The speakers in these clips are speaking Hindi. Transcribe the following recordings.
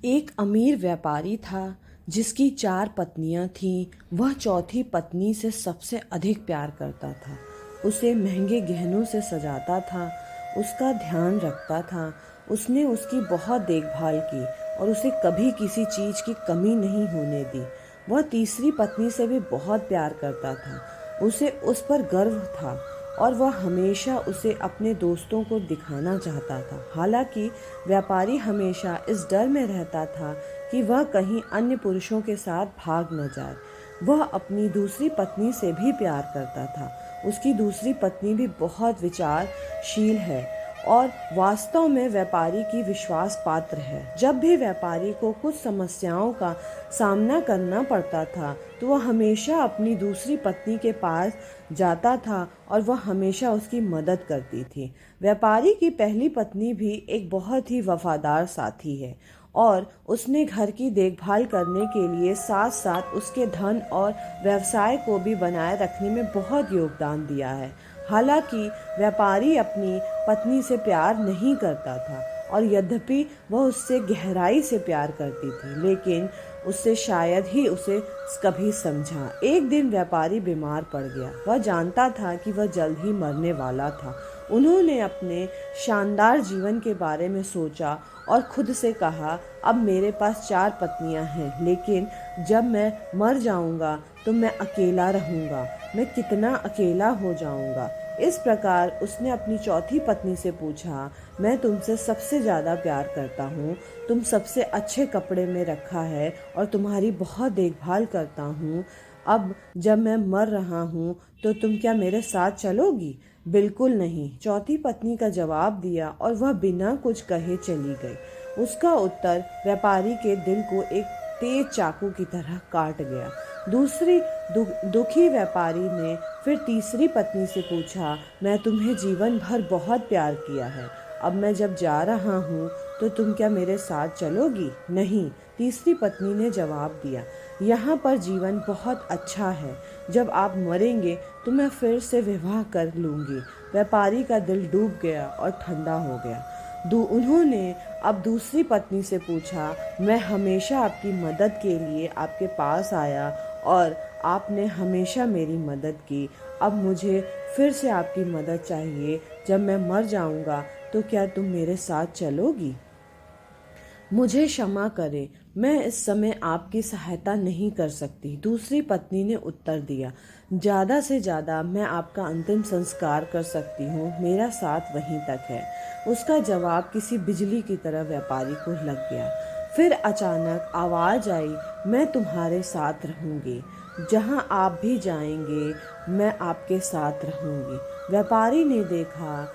एक अमीर व्यापारी था जिसकी 4 पत्नियां थीं। वह चौथी पत्नी से सबसे अधिक प्यार करता था। उसे महंगे गहनों से सजाता था, उसका ध्यान रखता था। उसने उसकी बहुत देखभाल की और उसे कभी किसी चीज़ की कमी नहीं होने दी। वह तीसरी पत्नी से भी बहुत प्यार करता था। उसे उस पर गर्व था और वह हमेशा उसे अपने दोस्तों को दिखाना चाहता था। हालांकि व्यापारी हमेशा इस डर में रहता था कि वह कहीं अन्य पुरुषों के साथ भाग न जाए। वह अपनी दूसरी पत्नी से भी प्यार करता था। उसकी दूसरी पत्नी भी बहुत विचारशील है और वास्तव में व्यापारी की विश्वास पात्र है। जब भी व्यापारी को कुछ समस्याओं का सामना करना पड़ता था तो वह हमेशा अपनी दूसरी पत्नी के पास जाता था और वह हमेशा उसकी मदद करती थी। व्यापारी की पहली पत्नी भी एक बहुत ही वफादार साथी है और उसने घर की देखभाल करने के लिए साथ साथ उसके धन और व्यवसाय को भी बनाए रखने में बहुत योगदान दिया है। हालांकि व्यापारी अपनी पत्नी से प्यार नहीं करता था और यद्यपि वह उससे गहराई से प्यार करती थी, लेकिन उससे शायद ही उसे कभी समझा। एक दिन व्यापारी बीमार पड़ गया। वह जानता था कि वह जल्द ही मरने वाला था। उन्होंने अपने शानदार जीवन के बारे में सोचा और खुद से कहा, अब मेरे पास 4 पत्नियां हैं, लेकिन जब मैं मर जाऊंगा तो मैं अकेला रहूंगा। मैं कितना अकेला हो जाऊंगा। इस प्रकार उसने अपनी चौथी पत्नी से पूछा, मैं तुमसे सबसे ज़्यादा प्यार करता हूँ, तुम सबसे अच्छे कपड़े में रखा है और तुम्हारी बहुत देखभाल करता हूँ। अब जब मैं मर रहा हूँ तो तुम क्या मेरे साथ चलोगी? बिल्कुल नहीं, चौथी पत्नी का जवाब दिया और वह बिना कुछ कहे चली गई। उसका उत्तर व्यापारी के दिल को एक तेज चाकू की तरह काट गया। दूसरी दुखी व्यापारी ने फिर तीसरी पत्नी से पूछा, मैं तुम्हें जीवन भर बहुत प्यार किया है, अब मैं जब जा रहा हूँ तो तुम क्या मेरे साथ चलोगी? नहीं, तीसरी पत्नी ने जवाब दिया, यहाँ पर जीवन बहुत अच्छा है, जब आप मरेंगे तो मैं फिर से विवाह कर लूँगी। व्यापारी का दिल डूब गया और ठंडा हो गया। उन्होंने अब दूसरी पत्नी से पूछा, मैं हमेशा आपकी मदद के लिए आपके पास आया और आपने हमेशा मेरी मदद की। अब मुझे फिर से आपकी मदद चाहिए। जब मैं मर जाऊंगा तो क्या तुम मेरे साथ चलोगी? मुझे क्षमा करें, मैं इस समय आपकी सहायता नहीं कर सकती। दूसरी पत्नी ने उत्तर दिया, ज़्यादा से ज़्यादा मैं आपका अंतिम संस्कार कर सकती हूँ, मेरा साथ वहीं तक है। उसका जवाब किसी बिजली की तरह व्यापारी को लग गया। फिर अचानक आवाज़ आई, मैं तुम्हारे साथ रहूँगी, जहाँ आप भी जाएंगे मैं आपके साथ रहूँगी। व्यापारी ने देखा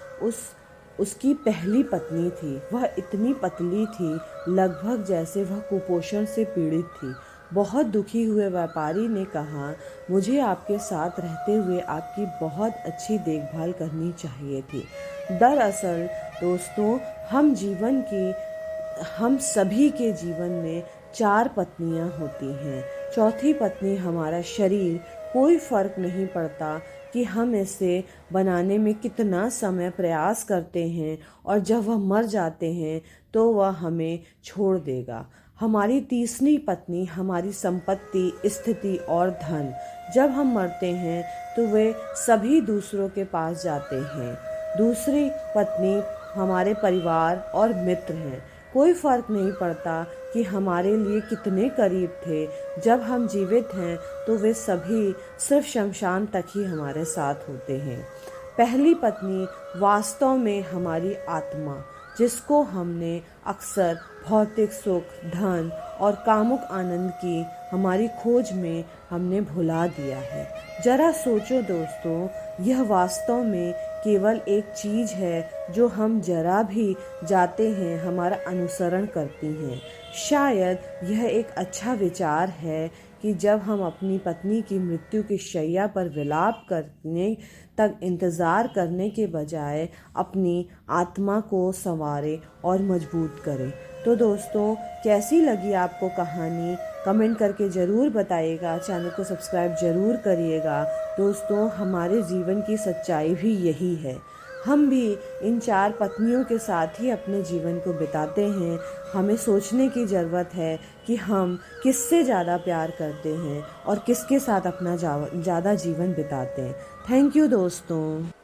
उसकी पहली पत्नी थी। वह इतनी पतली थी, लगभग जैसे वह कुपोषण से पीड़ित थी। बहुत दुखी हुए व्यापारी ने कहा, मुझे आपके साथ रहते हुए आपकी बहुत अच्छी देखभाल करनी चाहिए थी। दरअसल दोस्तों, हम सभी के जीवन में 4 पत्नियां होती हैं। चौथी पत्नी हमारा शरीर। कोई फर्क नहीं पड़ता कि हम इसे बनाने में कितना समय प्रयास करते हैं और जब वह मर जाते हैं तो वह हमें छोड़ देगा। हमारी तीसरी पत्नी हमारी संपत्ति, स्थिति और धन। जब हम मरते हैं तो वे सभी दूसरों के पास जाते हैं। दूसरी पत्नी हमारे परिवार और मित्र हैं। कोई फर्क नहीं पड़ता कि हमारे लिए कितने करीब थे। जब हम जीवित हैं तो वे सभी सिर्फ शमशान तक ही हमारे साथ होते हैं। पहली पत्नी वास्तव में हमारी आत्मा, जिसको हमने अक्सर भौतिक सुख, धन और कामुक आनंद की हमारी खोज में हमने भुला दिया है। जरा सोचो दोस्तों, यह वास्तव में केवल एक चीज़ है जो हम जरा भी जाते हैं हमारा अनुसरण करती हैं। शायद यह एक अच्छा विचार है कि जब हम अपनी पत्नी की मृत्यु की शैया पर विलाप करने तक इंतज़ार करने के बजाय अपनी आत्मा को संवारें और मजबूत करें। तो दोस्तों, कैसी लगी आपको कहानी? कमेंट करके ज़रूर बताइएगा। चैनल को सब्सक्राइब ज़रूर करिएगा। दोस्तों, हमारे जीवन की सच्चाई भी यही है। हम भी इन 4 पत्नियों के साथ ही अपने जीवन को बिताते हैं। हमें सोचने की ज़रूरत है कि हम किससे ज़्यादा प्यार करते हैं और किसके साथ अपना ज़्यादा जीवन बिताते हैं। थैंक यू दोस्तों।